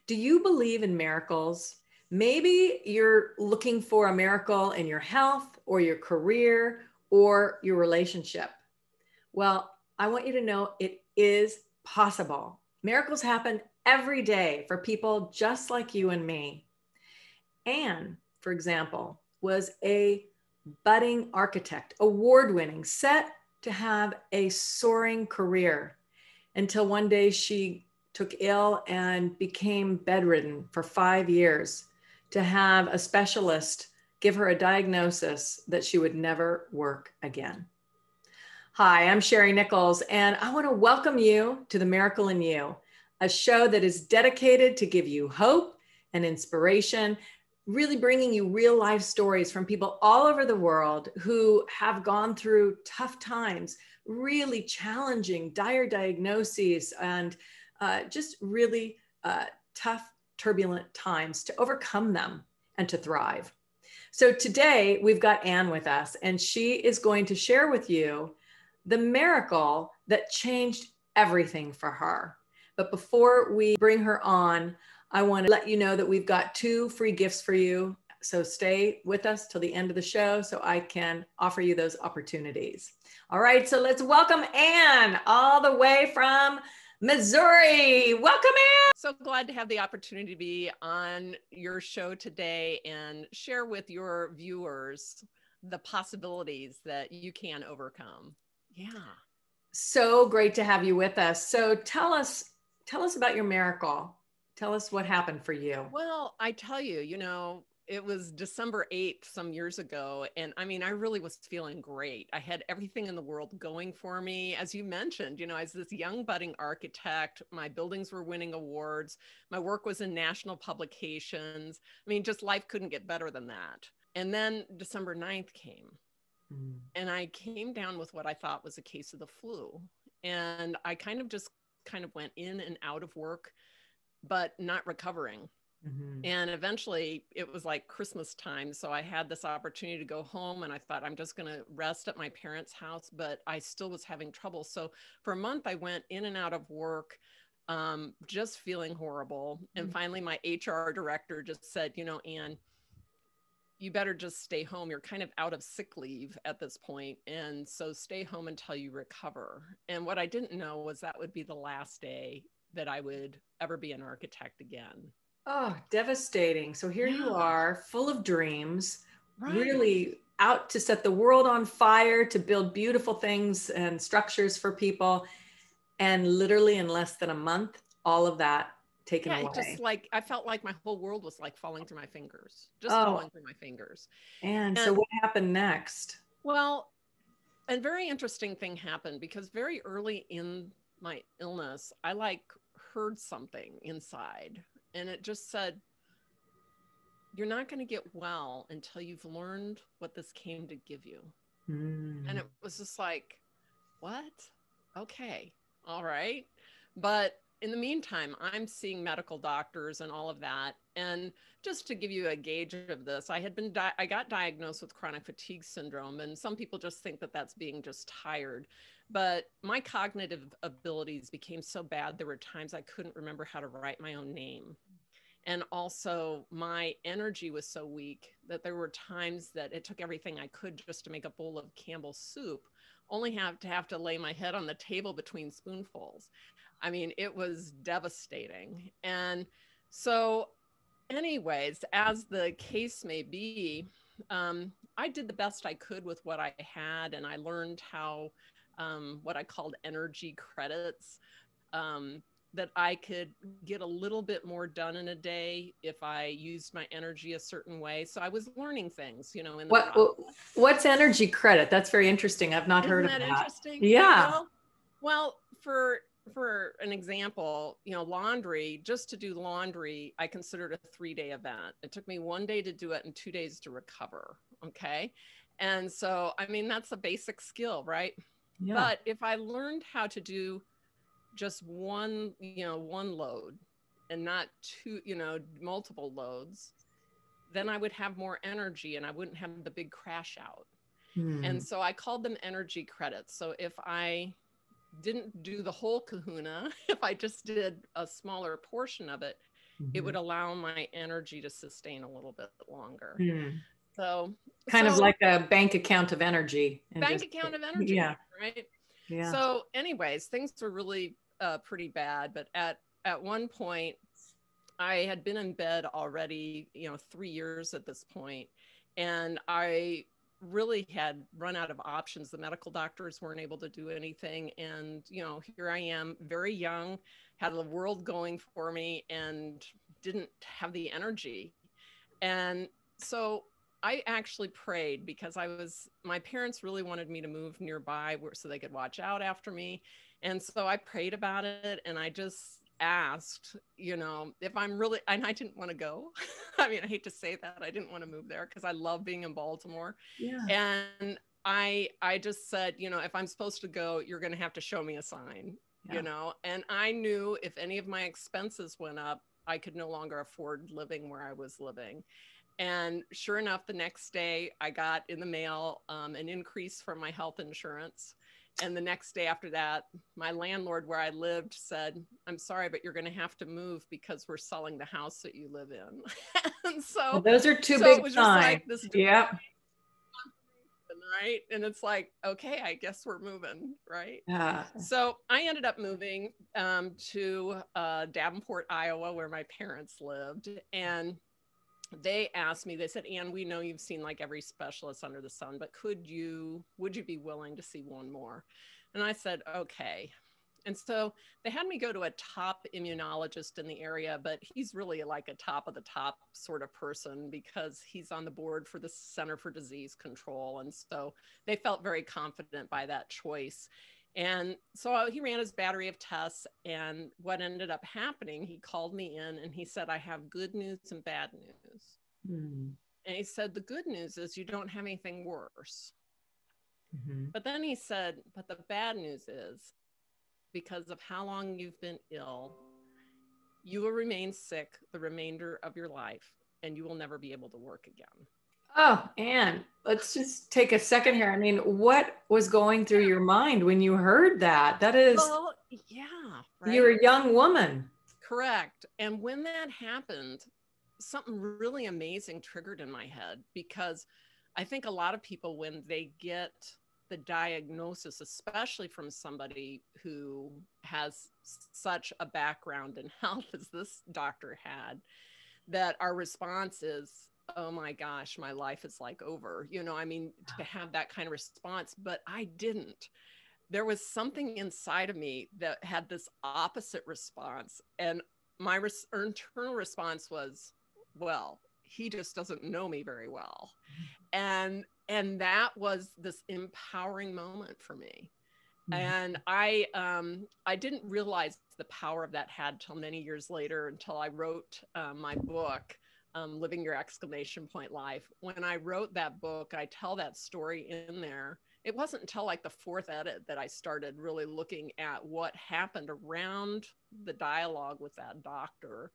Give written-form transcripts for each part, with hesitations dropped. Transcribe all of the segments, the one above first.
Do you believe in miracles? Maybe you're looking for a miracle in your health or your career or your relationship. Well, I want you to know it is possible. Miracles happen every day for people just like you and me. Anne, for example, was a budding architect, award winning, set to have a soaring career until one day she took ill and became bedridden for 5 years to have a specialist give her a diagnosis that she would never work again. Hi, I'm Sherri Nickols, and I want to welcome you to The Miracle in You, a show that is dedicated to give you hope and inspiration, really bringing you real life stories from people all over the world who have gone through tough times, really challenging, dire diagnoses, and just really tough, turbulent times to overcome them and to thrive. So today we've got Anne with us, and she is going to share with you the miracle that changed everything for her. But before we bring her on, I want to let you know that we've got 2 free gifts for you. So stay with us till the end of the show so I can offer you those opportunities. All right, so let's welcome Anne all the way from Missouri. Welcome, Anne. So glad to have the opportunity to be on your show today and share with your viewers the possibilities that you can overcome. Yeah. So great to have you with us. So tell us about your miracle. Tell us what happened for you. Well, I tell you, it was December 8th some years ago. And I mean, I really was feeling great. I had everything in the world going for me. As you mentioned, I was this young budding architect. My buildings were winning awards. My work was in national publications. I mean, just life couldn't get better than that. And then December 9th came. And I came down with what I thought was a case of the flu. And I kind of went in and out of work, but not recovering. And eventually it was like Christmas time. So I had this opportunity to go home and I thought I'm just going to rest at my parents' house, but I still was having trouble. So for a month I went in and out of work, just feeling horrible. And finally my HR director just said, Anne, you better just stay home. You're kind of out of sick leave at this point. And so stay home until you recover. And what I didn't know was that would be the last day that I would ever be an architect again. Oh, devastating. So here you are, full of dreams, Right. Really out to set the world on fire, to build beautiful things and structures for people. And literally in less than a month, all of that taken away. Just like I felt like my whole world was like falling through my fingers, falling through my fingers. And so what happened next? Well, a very interesting thing happened because very early in my illness, I heard something inside and it just said, you're not going to get well until you've learned what this came to give you. And it was just like, what? Okay. All right. But in the meantime, I'm seeing medical doctors and all of that. And just to give you a gauge of this, I got diagnosed with chronic fatigue syndrome. And some people just think that that's being just tired. But my cognitive abilities became so bad, there were times I couldn't remember how to write my own name. And also my energy was so weak that there were times that it took everything I could just to make a bowl of Campbell's soup, only have to lay my head on the table between spoonfuls. I mean, it was devastating. And so anyways, as the case may be, I did the best I could with what I had. And I learned how, what I called energy credits, that I could get a little bit more done in a day if I used my energy a certain way. So I was learning things, in the process. What's energy credit? That's very interesting. I've not heard of that. Interesting? Yeah. Well, for an example, laundry, just to do laundry, I considered a 3-day event. It took me 1 day to do it and 2 days to recover. Okay. And so, I mean, that's a basic skill, right? Yeah. But if I learned how to do just one load and not two, multiple loads, then I would have more energy and I wouldn't have the big crash out. And so I called them energy credits. So if I didn't do the whole kahuna, if I just did a smaller portion of it, it would allow my energy to sustain a little bit longer. Mm. So, Kind of like a bank account of energy. And bank just, account of energy, yeah. right? Yeah. So anyways, things were really pretty bad. But at one point, I had been in bed already, 3 years at this point, and I really had run out of options. The medical doctors weren't able to do anything. And, here I am, very young, had the world going for me, and didn't have the energy. And so I actually prayed, because my parents really wanted me to move nearby so they could watch out after me. And so I prayed about it, and I just asked, if I'm really, and I didn't want to go. I mean, I hate to say that. I didn't want to move there because I love being in Baltimore. Yeah. And I just said, if I'm supposed to go, you're going to have to show me a sign, and I knew if any of my expenses went up, I could no longer afford living where I was living. And sure enough, the next day I got in the mail an increase from my health insurance. And the next day after that, my landlord where I lived said, "I'm sorry, but you're going to have to move because we're selling the house that you live in." And Well, those are two big it was signs. just like this. Yep. Right. And it's like, okay, I guess we're moving. Right. Yeah. So I ended up moving to Davenport, Iowa, where my parents lived. And they asked me, they said, "Ann, we know you've seen like every specialist under the sun, but would you be willing to see one more?" And I said, okay. And so they had me go to a top immunologist in the area, but he's really like a top of the top sort of person because he's on the board for the Center for Disease Control. And so they felt very confident by that choice. And so he ran his battery of tests, and what ended up happening, he called me in and he said, "I have good news and bad news." Mm. And he said, "The good news is you don't have anything worse." Mm-hmm. But then he said, "But the bad news is because of how long you've been ill, you will remain sick the remainder of your life and you will never be able to work again." Oh, Ann, let's just take a second here. I mean, what was going through your mind when you heard that? That is, well, yeah, right? you're a young woman. Correct. And when that happened, something really amazing triggered in my head, because I think a lot of people, when they get the diagnosis, especially from somebody who has such a background in health as this doctor had, that our response is, "Oh my gosh, my life is like over." I mean, to have that kind of response, but I didn't. There was something inside of me that had this opposite response. And my internal response was, well, he just doesn't know me very well. And that was this empowering moment for me. And I didn't realize the power of that had till many years later, until I wrote my book, Living Your Exclamation Point Life. When I wrote that book, I tell that story in there. It wasn't until like the fourth edit that I started really looking at what happened around the dialogue with that doctor.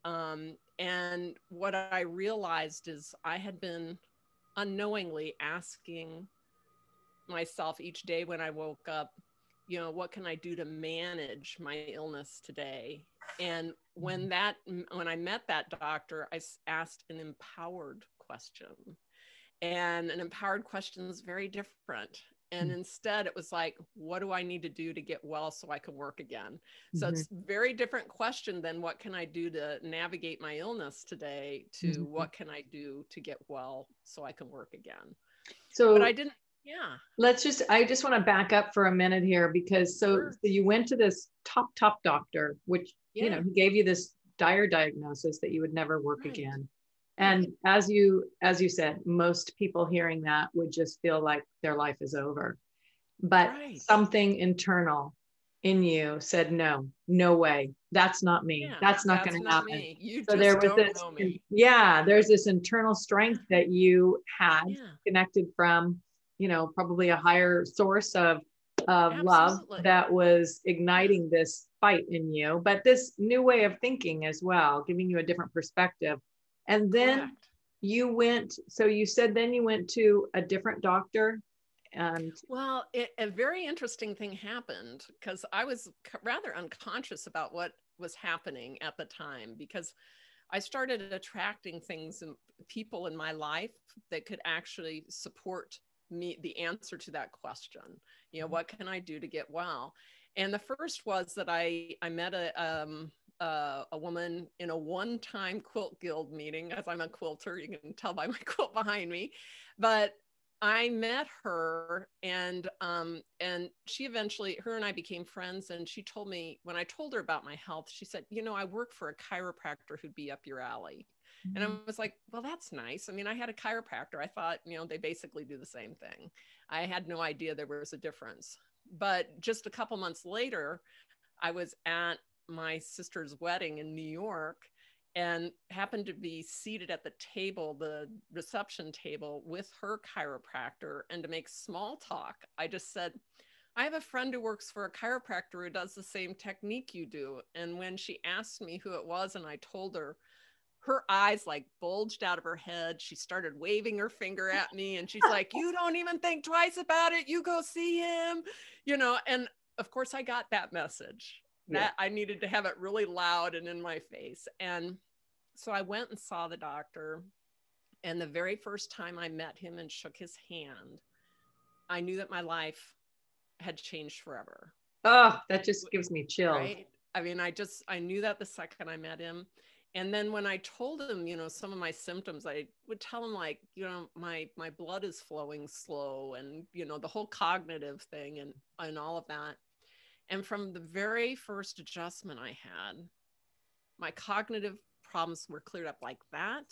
And what I realized is I had been unknowingly asking myself each day when I woke up, what can I do to manage my illness today? And when I met that doctor, I asked an empowered question. And an empowered question is very different. And instead it was like, what do I need to do to get well so I can work again? So it's a very different question than what can I do to navigate my illness today, to what can I do to get well so I can work again? So, but I didn't. Yeah. I just want to back up for a minute here, because so you went to this top doctor, which, he gave you this dire diagnosis that you would never work again. And as you said, most people hearing that would just feel like their life is over. But something internal in you said, no way. That's not me. That's not going to happen. Me. You so just there was don't this, know me. there's this internal strength that you had connected from, probably a higher source of love that was igniting this fight in you, but this new way of thinking as well, giving you a different perspective. And then you went to a different doctor. And well, a very interesting thing happened, because I was rather unconscious about what was happening at the time, because I started attracting things and people in my life that could actually support me, the answer to that question. You know, what can I do to get well? And the first was that I met a woman in a one-time quilt guild meeting, as I'm a quilter, you can tell by my quilt behind me. But I met her, and she eventually, her and I became friends. And she told me, when I told her about my health, she said, you know, I work for a chiropractor who'd be up your alley. And I was like, well, that's nice. I mean, I had a chiropractor. I thought, you know, they basically do the same thing. I had no idea there was a difference. But just a couple months later, I was at my sister's wedding in New York, and happened to be seated at the table, the reception table, with her chiropractor. And to make small talk, I just said, I have a friend who works for a chiropractor who does the same technique you do. And when she asked me who it was and I told her, her eyes like bulged out of her head. She started waving her finger at me, and she's like, you don't even think twice about it. You go see him, you know. And of course I got that message, Yeah. that I needed to have it really loud and in my face. And so I went and saw the doctor. And the very first time I met him and shook his hand, I knew that my life had changed forever. Oh, that just gives me chills. Right. I mean, I knew that the second I met him. And then when I told him, you know, some of my symptoms, I would tell him, like, you know, my blood is flowing slow, and, you know, the whole cognitive thing, and all of that. And from the very first adjustment I had, my cognitive problems were cleared up like that.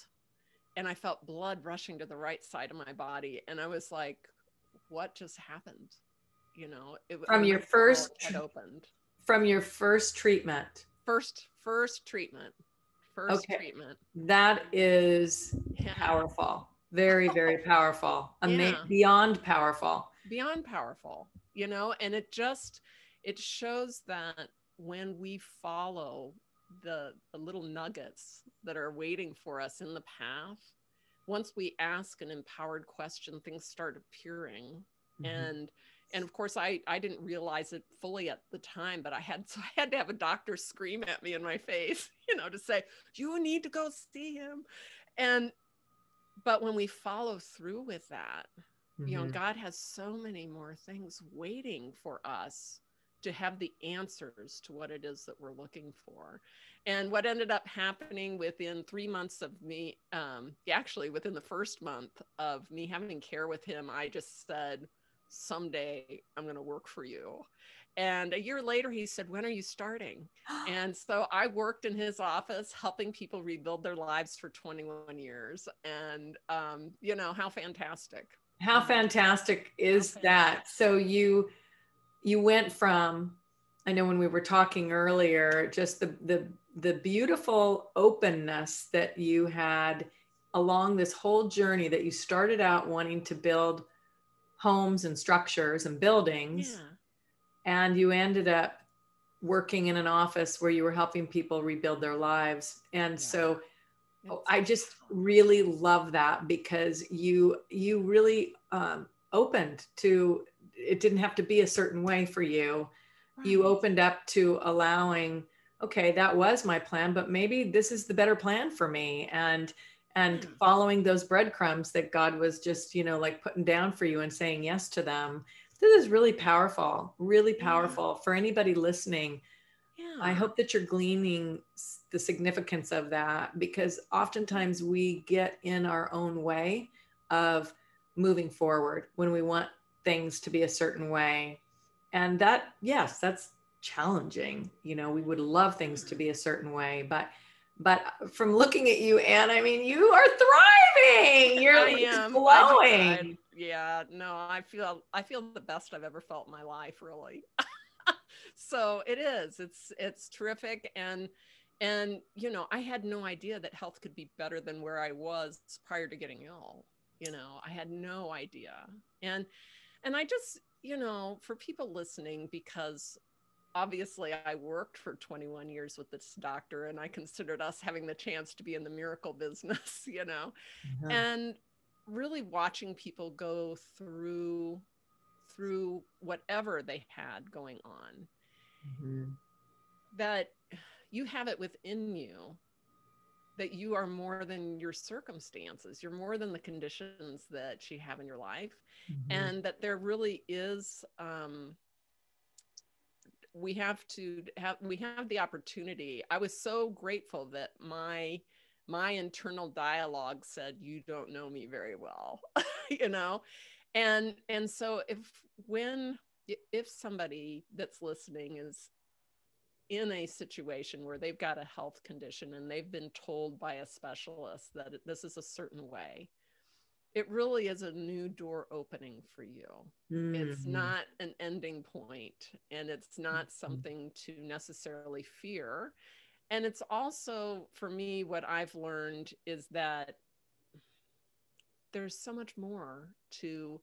And I felt blood rushing to the right side of my body. And I was like, what just happened? You know, From your my first world had opened. from your first treatment. First treatment. First Okay. treatment. That is Yeah. powerful. Very, very powerful. Yeah. Beyond powerful. Beyond powerful, you know. And it shows that when we follow the little nuggets that are waiting for us in the path, once we ask an empowered question, things start appearing. Mm-hmm. And of course I didn't realize it fully at the time, but I had to have a doctor scream at me in my face, you know, to say, you need to go see him. And but when we follow through with that, you know, Mm-hmm. God has so many more things waiting for us to have the answers to what it is that we're looking for. And what ended up happening within 3 months of me, actually within the first month of me having care with him, I just said, someday I'm going to work for you. And a year later, he said, when are you starting? And so I worked in his office helping people rebuild their lives for 21 years. And, you know, how fantastic. How fantastic is that? So you went from, I know when we were talking earlier, just the beautiful openness that you had along this whole journey, that you started out wanting to build homes and structures and buildings, Yeah. and you ended up working in an office where you were helping people rebuild their lives. And so I just really love that, because you really opened to, it didn't have to be a certain way for you. Right. You opened up to allowing, okay, that was my plan, but maybe this is the better plan for me. And following those breadcrumbs that God was just, you know, like putting down for you and saying yes to them. This is really powerful for anybody listening. Yeah. I hope that you're gleaning the significance of that, because oftentimes we get in our own way of moving forward when we want things to be a certain way. And that, yes, that's challenging. You know, we would love things to be a certain way, but from looking at you, Anne, I mean, you are thriving. You're glowing. Yeah, no, I feel the best I've ever felt in my life, really. So it is, it's terrific. And you know, I had no idea that health could be better than where I was prior to getting ill. You know, I had no idea. And I just, you know, for people listening, because obviously I worked for 21 years with this doctor, and I considered us having the chance to be in the miracle business, you know. Mm-hmm. And really watching people go through whatever they had going on. Mm-hmm. That, you have it within you that you are more than your circumstances. You're more than the conditions that you have in your life. Mm-hmm. And that there really is, we have the opportunity. I was so grateful that my internal dialogue said, you don't know me very well, you know? And so if somebody that's listening is in a situation where they've got a health condition and they've been told by a specialist that this is a certain way, it really is a new door opening for you. It's Mm-hmm. not an ending point, and it's not something to necessarily fear. And it's also, for me, what I've learned is that there's so much more to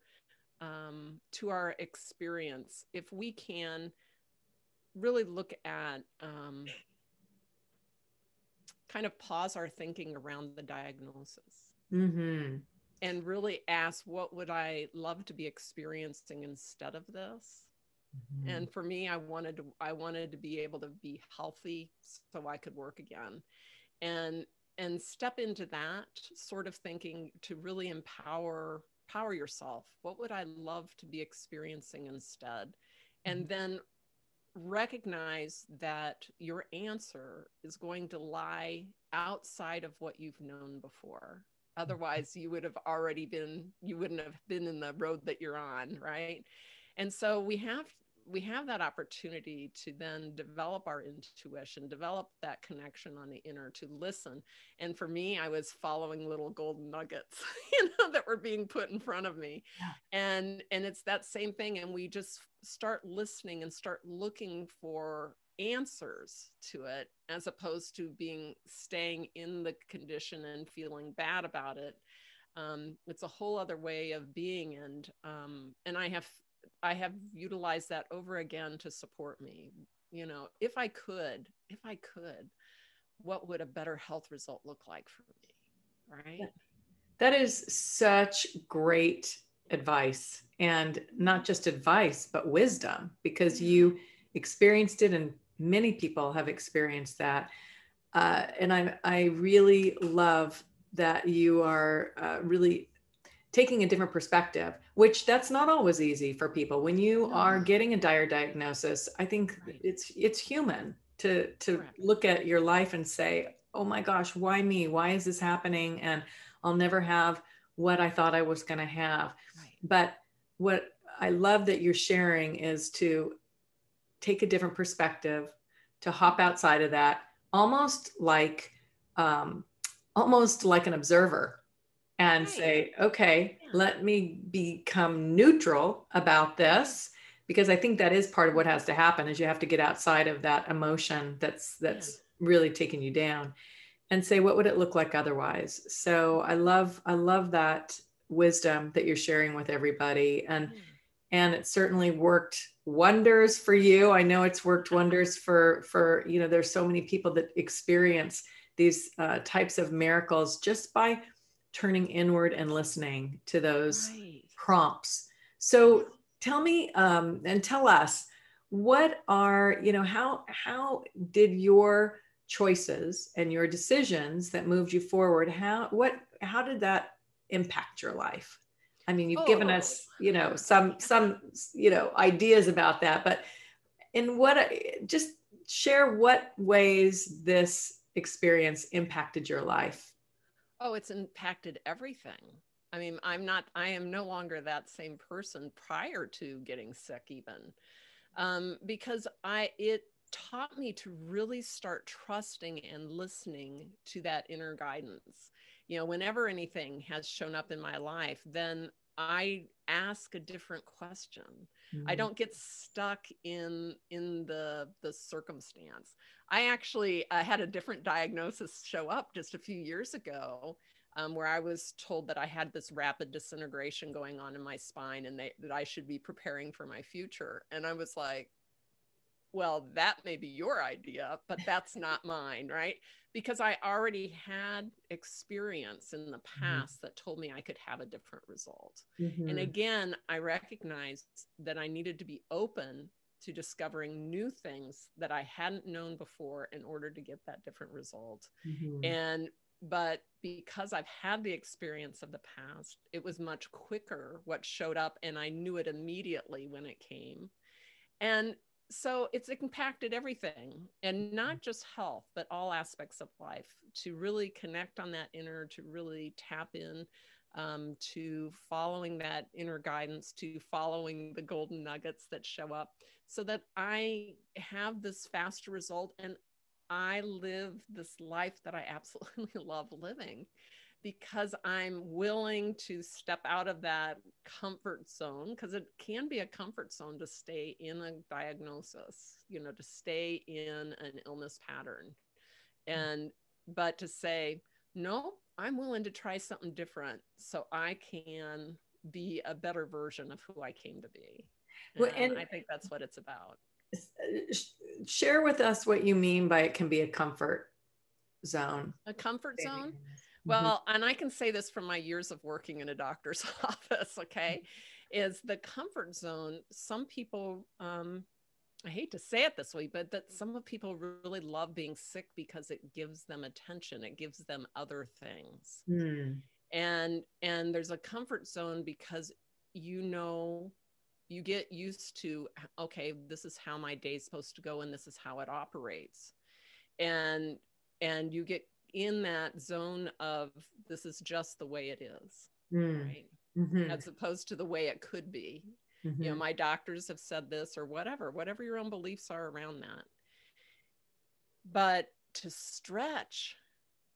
our experience if we can really look at, kind of pause our thinking around the diagnosis Mm-hmm. and really ask, what would I love to be experiencing instead of this? Mm-hmm. And for me, I wanted to be able to be healthy so I could work again, and and step into that sort of thinking to really empower yourself. What would I love to be experiencing instead? And then recognize that your answer is going to lie outside of what you've known before. Otherwise, you wouldn't have been in the road that you're on, right? And so we have that opportunity to then develop our intuition, develop that connection on the inner, to listen. And for me, I was following little golden nuggets, that were being put in front of me. Yeah. And it's that same thing. And we just start listening and start looking for answers to it, as opposed to staying in the condition and feeling bad about it. It's a whole other way of being. And I have utilized that over again to support me. If I could, what would a better health result look like for me? Right? That is such great advice, and not just advice, but wisdom, because Yeah. you experienced it and many people have experienced that. And I really love that you are really taking a different perspective, which that's not always easy for people. When you No. are getting a dire diagnosis, I think Right. it's human to Correct. look at your life and say, oh my gosh, why me? Why is this happening? And I'll never have what I thought I was going to have. Right. But what I love that you're sharing is to take a different perspective, to hop outside of that, almost like um, almost like an observer, and Right. say, okay, Yeah. let me become neutral about this, because I think that is part of what has to happen, is you have to get outside of that emotion Yeah. that's really taking you down, and say, what would it look like otherwise? So I love that wisdom that you're sharing with everybody. Yeah. And it certainly worked wonders for you. I know it's worked wonders for there's so many people that experience these types of miracles just by turning inward and listening to those Right. prompts. Yes. So tell me, and tell us, what are, how did your choices and your decisions that moved you forward, how did that impact your life? I mean, you've given Oh, us, some, ideas about that, but in what, just share what ways this experience impacted your life. oh, it's impacted everything. I mean, I am no longer that same person prior to getting sick, even. Because it taught me to really start trusting and listening to that inner guidance. Whenever anything has shown up in my life, then I ask a different question. I Mm. don't get stuck in the circumstance. I actually had a different diagnosis show up just a few years ago, where I was told that I had this rapid disintegration going on in my spine, and that I should be preparing for my future. And I was like, well, that may be your idea, but that's not mine, right? Because I already had experience in the Mhm. past that told me I could have a different result. And Mhm. again, I recognized that I needed to be open to discovering new things that I hadn't known before in order to get that different result. Mm-hmm. But because I've had the experience of the past, it was much quicker what showed up, and I knew it immediately when it came. And so it's impacted everything, and not just health, but all aspects of life, to really connect on that inner, to really tap in, to following that inner guidance, to following the golden nuggets that show up, so that I have this faster result, and I live this life that I absolutely love living, because I'm willing to step out of that comfort zone, because it can be a comfort zone to stay in a diagnosis, to stay in an illness pattern. But to say, no, I'm willing to try something different so I can be a better version of who I came to be. And I think that's what it's about. Share with us what you mean by it can be a comfort zone. A comfort zone? Well, and I can say this from my years of working in a doctor's office, okay, is the comfort zone. Some people, I hate to say it this way, but that some of people really love being sick because it gives them attention. It gives them other things. And there's a comfort zone because, you get used to, okay, this is how my day's supposed to go, and this is how it operates. And you get in that zone of, this is just the way it is, right? As opposed to the way it could be. My doctors have said this, or whatever your own beliefs are around that. But to stretch,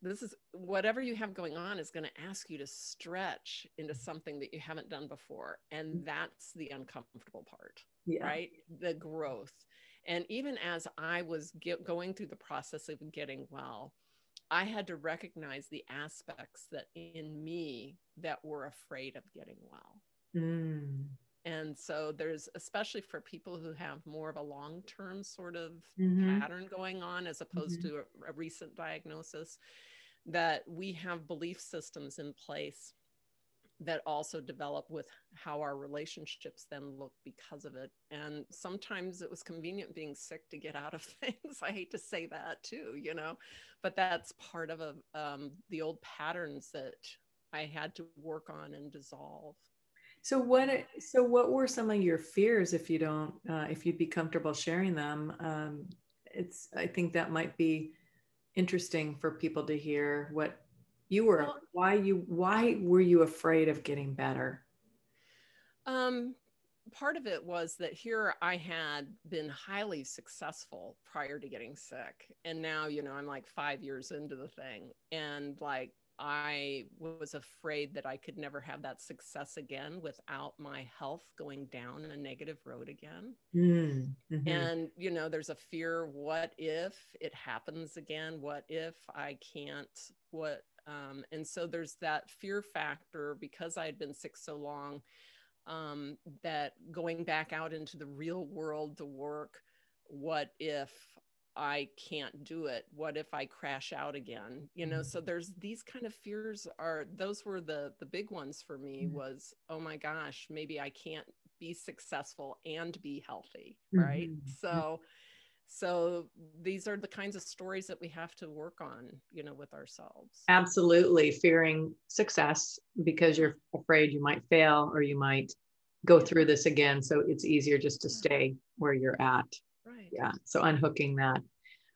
this is whatever you have going on is going to ask you to stretch into something that you haven't done before. And that's the uncomfortable part, right? The growth. And even as I was going through the process of getting well, I had to recognize the aspects that in me that were afraid of getting well. And so there's, especially for people who have more of a long-term sort of pattern going on, as opposed to a recent diagnosis, that we have belief systems in place that also develop with how our relationships then look because of it. And sometimes it was convenient being sick to get out of things. I hate to say that too, but that's part of the old patterns that I had to work on and dissolve. So what were some of your fears, if you'd be comfortable sharing them? I think that might be interesting for people to hear what you were, why were you afraid of getting better? Part of it was that here I had been highly successful prior to getting sick. And now, I'm like 5 years into the thing. And like, I was afraid that I could never have that success again without my health going down a negative road again. And, there's a fear, what if it happens again? What if I can't? And so there's that fear factor, because I had been sick so long, that going back out into the real world to work, what if I can't do it? What if I crash out again? So there's these kind of fears. Those were the big ones for me, was, oh my gosh, maybe I can't be successful and be healthy, right? So these are the kinds of stories that we have to work on, with ourselves. Absolutely. Fearing success because you're afraid you might fail or you might go through this again. So it's easier just to stay where you're at. Right. Yeah. So unhooking that.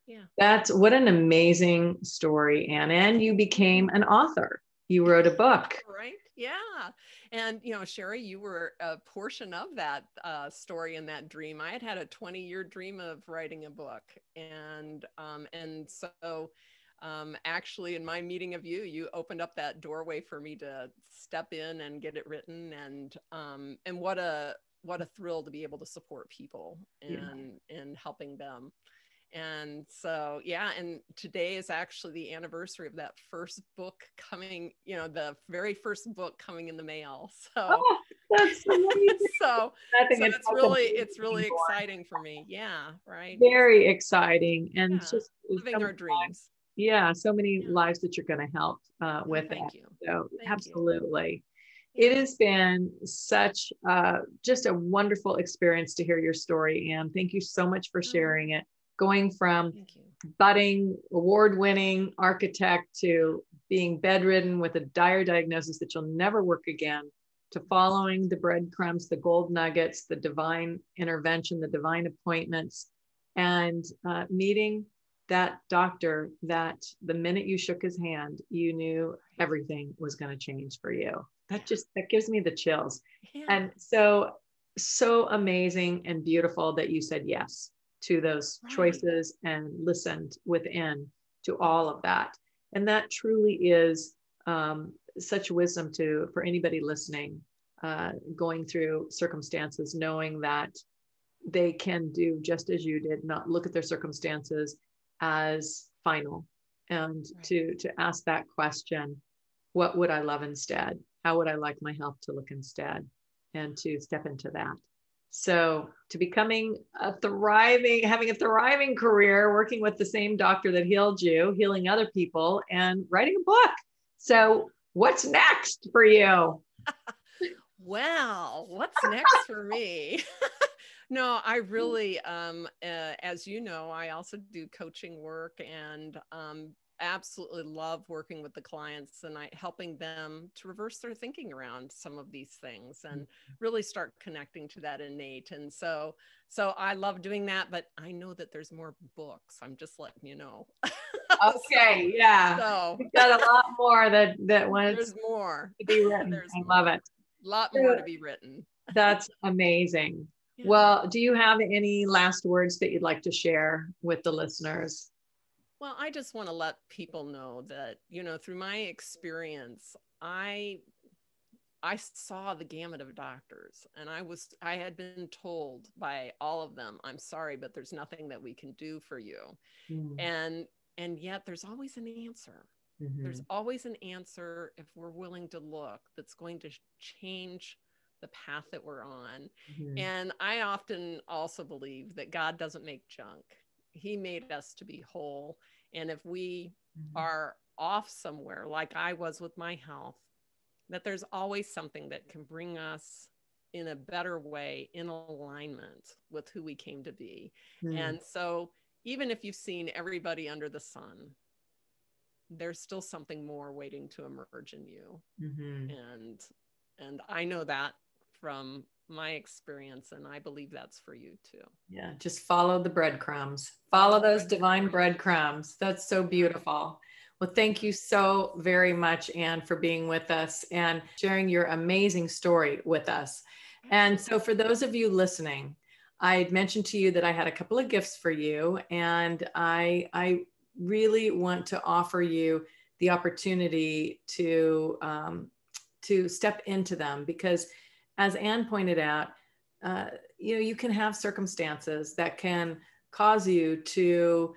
Yeah. That's what an amazing story, Anne. And you became an author. You wrote a book. Right. Yeah. And, Sherri, you were a portion of that story and that dream. I had a 20-year dream of writing a book. And so actually, in my meeting of you opened up that doorway for me to step in and get it written. And what a thrill to be able to support people and helping them. And so, and today is actually the anniversary of that first book coming, the very first book coming in the mail. So that's amazing. so it's really exciting for me. Yeah. Right. Very exciting. And just living our dreams. So many lives that you're going to help with Thank that. you. So absolutely. It has been such just a wonderful experience to hear your story, Anne. Thank you so much for sharing it. Going from Thank you. budding, award-winning architect to being bedridden with a dire diagnosis that you'll never work again, to following the breadcrumbs, the gold nuggets, the divine intervention, the divine appointments, and meeting that doctor that the minute you shook his hand, you knew everything was going to change for you. That gives me the chills. Yeah. And so amazing and beautiful that you said yes to those choices and listened within to all of that. And that truly is such wisdom for anybody listening, going through circumstances, knowing that they can do just as you did, not look at their circumstances as final, and to ask that question, what would I love instead? How would I like my health to look instead? And to step into that. So to becoming having a thriving career, working with the same doctor that healed you, healing other people, and writing a book. So what's next for you? Well, what's next for me? No, I really, as you know, I also do coaching work, and absolutely love working with the clients and helping them to reverse their thinking around some of these things and really start connecting to that innate. And so I love doing that, but I know that there's more books. I'm just letting you know. Okay. We've got a lot more that there's more to be written. I love it. A lot more to be written. That's amazing. Yeah. Well, do you have any last words that you'd like to share with the listeners? Well, I just want to let people know that, through my experience, I saw the gamut of doctors, and I had been told by all of them, I'm sorry, but there's nothing that we can do for you. And yet there's always an answer. There's always an answer if we're willing to look, that's going to change the path that we're on. And I often also believe that God doesn't make junk. He made us to be whole. And if we are off somewhere, like I was with my health, that there's always something that can bring us in a better way, in alignment with who we came to be. And so even if you've seen everybody under the sun, there's still something more waiting to emerge in you. And I know that from my experience, and I believe that's for you too. Yeah, just follow the breadcrumbs. Follow those divine breadcrumbs. That's so beautiful. Well, thank you so very much, Anne, for being with us and sharing your amazing story with us. And so for those of you listening, I had mentioned to you that I had a couple of gifts for you, and I really want to offer you the opportunity to step into them, because as Anne pointed out, you can have circumstances that can cause you to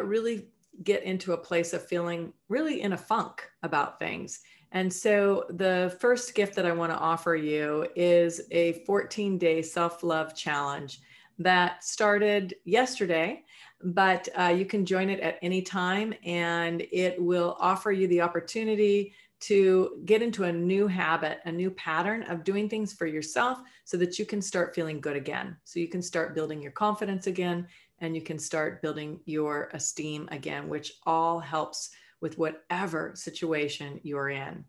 really get into a place of feeling really in a funk about things. And so the first gift that I want to offer you is a 14-day self-love challenge that started yesterday, but you can join it at any time, and it will offer you the opportunity to get into a new habit, a new pattern of doing things for yourself, so that you can start feeling good again. So you can start building your confidence again, and you can start building your esteem again, which all helps with whatever situation you're in.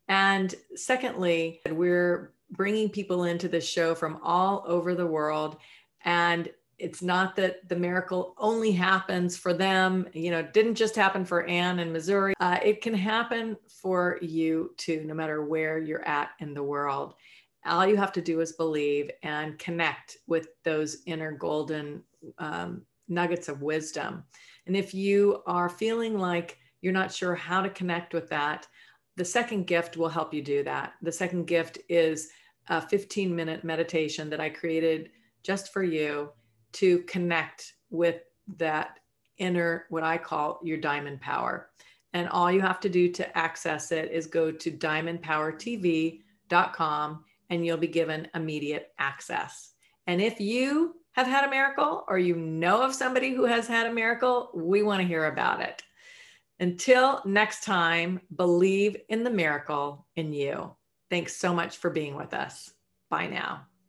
And secondly, we're bringing people into this show from all over the world. And it's not that the miracle only happens for them. It didn't just happen for Anne in Missouri. It can happen for you too, no matter where you're at in the world. All you have to do is believe and connect with those inner golden nuggets of wisdom. And if you are feeling like you're not sure how to connect with that, the second gift will help you do that. The second gift is a 15-minute meditation that I created just for you to connect with that inner, what I call your diamond power. And all you have to do to access it is go to diamondpowertv.com, and you'll be given immediate access. And if you have had a miracle, or you know of somebody who has had a miracle, we want to hear about it. Until next time, believe in the miracle in you. Thanks so much for being with us. Bye now.